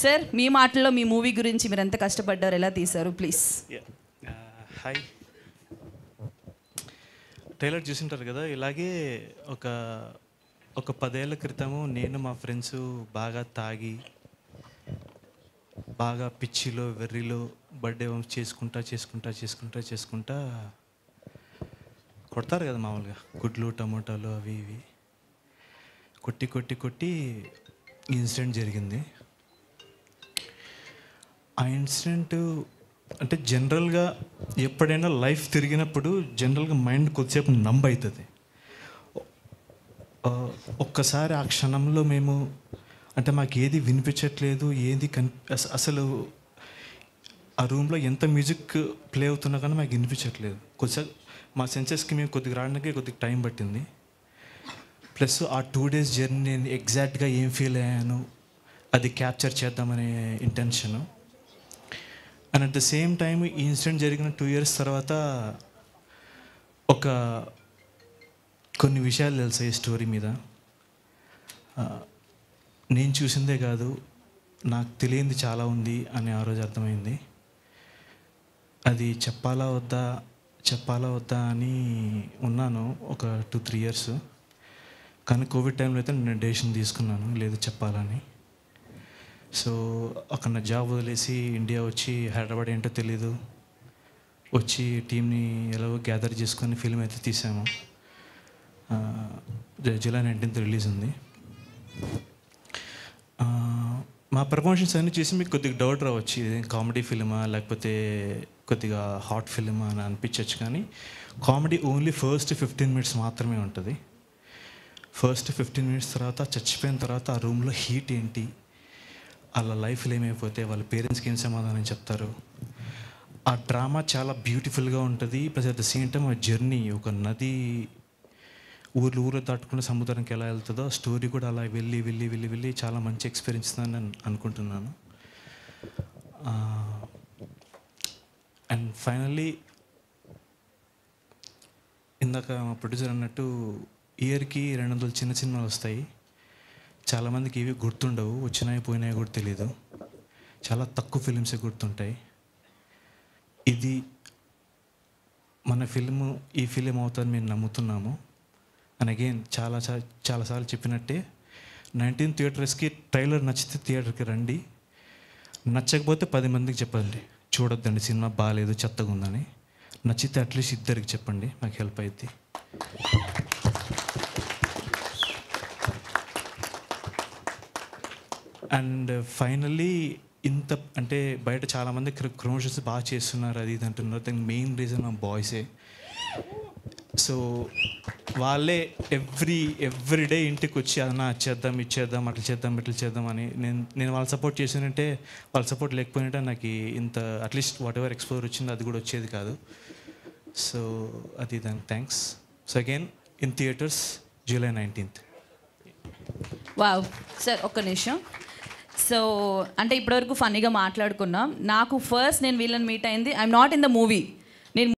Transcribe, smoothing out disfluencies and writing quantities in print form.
Sir మీ మాటల్లో మీ movie గురించి మీరు ఎంత కష్టపడ్డారు, ఎలా తీశారు ప్లీజ్? హాయ్, ట్రైలర్ చూసింటారు కదా. ఇలాగే ఒక 10 ఏళ్ల క్రితము నేను మా ఫ్రెండ్స్ బాగా తాగి బాగా పిచ్చిలో వెర్రిలో బర్త్డే చేసుకుంటా కొడతారు కదా మామూలుగా, గుడ్లు టమోటాలు అవి ఇవి కొట్టి ఇన్సిడెంట్ జరిగింది. ఆ ఇన్సిడెంట్ అంటే జనరల్గా ఎప్పుడైనా లైఫ్ తిరిగినప్పుడు జనరల్గా మైండ్ కొద్దిసేపు నంబ్ అవుతుంది. ఒక్కసారి ఆ క్షణంలో మేము అంటే మాకు ఏది వినిపించట్లేదు, ఏది అసలు ఆ రూమ్లో ఎంత మ్యూజిక్ ప్లే అవుతున్నా కానీ మాకు వినిపించట్లేదు. కొద్దిసేపు మా సెన్సెస్కి మేము కొద్దిగా రావడానికి కొద్దిగా టైం పట్టింది. ప్లస్ ఆ 2 days జర్నీ నేను ఎగ్జాక్ట్గా ఏం ఫీల్ అయ్యాను అది క్యాప్చర్ చేద్దామనే intention. And at the same time ఈ ఇన్సిడెంట్ జరిగిన 2 years తర్వాత కొన్ని విషయాలు తెలుసాయి ఈ స్టోరీ మీద. నేను చూసిందే కాదు, నాకు తెలియంది చాలా ఉంది అని ఆ రోజు అర్థమైంది. అది చెప్పాలా వద్దా అని ఉన్నాను ఒక 2-3 years. కానీ కోవిడ్ టైంలో అయితే నేను డెసిషన్ తీసుకున్నాను లేదు చెప్పాలని. సో అక్కడ నా జాబ్ వదిలేసి ఇండియా వచ్చి హైదరాబాద్ ఏంటో తెలీదు వచ్చి టీంని ఎలాగో గ్యాదర్ చేసుకొని ఫిల్మ్ అయితే తీసాము. July 19th రిలీజ్ ఉంది. మా ప్రమోషన్స్ అన్నీ చూసి మీకు కొద్దిగా డౌట్ రావచ్చు, ఇది కామెడీ ఫిల్మా లేకపోతే కొద్దిగా హాట్ ఫిల్మా అని అనిపించవచ్చు. కానీ కామెడీ ఓన్లీ ఫస్ట్ 15 minutes మాత్రమే ఉంటుంది. ఫస్ట్ 15 minutes తర్వాత చచ్చిపోయిన తర్వాత ఆ రూమ్లో హీట్ ఏంటి, వాళ్ళ లైఫ్లో ఏమైపోతే వాళ్ళ పేరెంట్స్కి ఏం సమాధానం చెప్తారు, ఆ డ్రామా చాలా బ్యూటిఫుల్గా ఉంటుంది. Plus at the same time ఆ జర్నీ, ఒక నది ఊరు దాటుకున్న సముద్రానికి ఎలా వెళ్తుందో స్టోరీ కూడా అలా వెళ్ళి చాలా మంచి ఎక్స్పీరియన్స్ అని నేను అనుకుంటున్నాను. అండ్ ఫైనల్లీ ఇందాక మా ప్రొడ్యూసర్ అన్నట్టు ఇయర్కి 200 చిన్న సినిమాలు వస్తాయి. చాలామందికి ఇవి గుర్తుండవు, వచ్చినాయి పోయినాయి కూడా తెలీదు. చాలా తక్కువ ఫిలిమ్సే గుర్తుంటాయి. ఇది మన ఈ ఫిలిం అవుతుందని మేము నమ్ముతున్నాము. అండ్ అగైన్ చాలాసార్లు చెప్పినట్టే 19 theatresకి ట్రైలర్ నచ్చితే థియేటర్కి రండి, నచ్చకపోతే 10 మందికి చెప్పండి చూడొద్దండి సినిమా బాగాలేదు చెత్తగా ఉందని. నచ్చితే అట్లీస్ట్ 2 చెప్పండి, మాకు హెల్ప్ అవుతుంది. అండ్ ఫైనల్లీ ఇంత అంటే బయట చాలామంది ప్రమోషన్స్ బాగా చేస్తున్నారు అది ఇది అంటున్నారు. దానికి మెయిన్ రీజన్ మా బాయ్సే. సో వాళ్ళే ఎవ్రీ డే ఇంటికి వచ్చి అదన్నా చేద్దాం అట్లా చేద్దాం అని నేను వాళ్ళ సపోర్ట్ చేసానంటే, వాళ్ళ సపోర్ట్ లేకపోయినట్టే నాకు ఇంత అట్లీస్ట్ వాట్ ఎవర్ ఎక్స్పోజర్ వచ్చిందో అది కూడా వచ్చేది కాదు. సో అది దానికి thanks. So again in theatres July 19th. Wow sir, ఒక్క నిమిషం. సో అంటే ఇప్పటివరకు ఫన్నీగా మాట్లాడుకున్నాం. నాకు ఫస్ట్ నేను వీళ్ళని మీట్ అయింది, I'm not in the movie,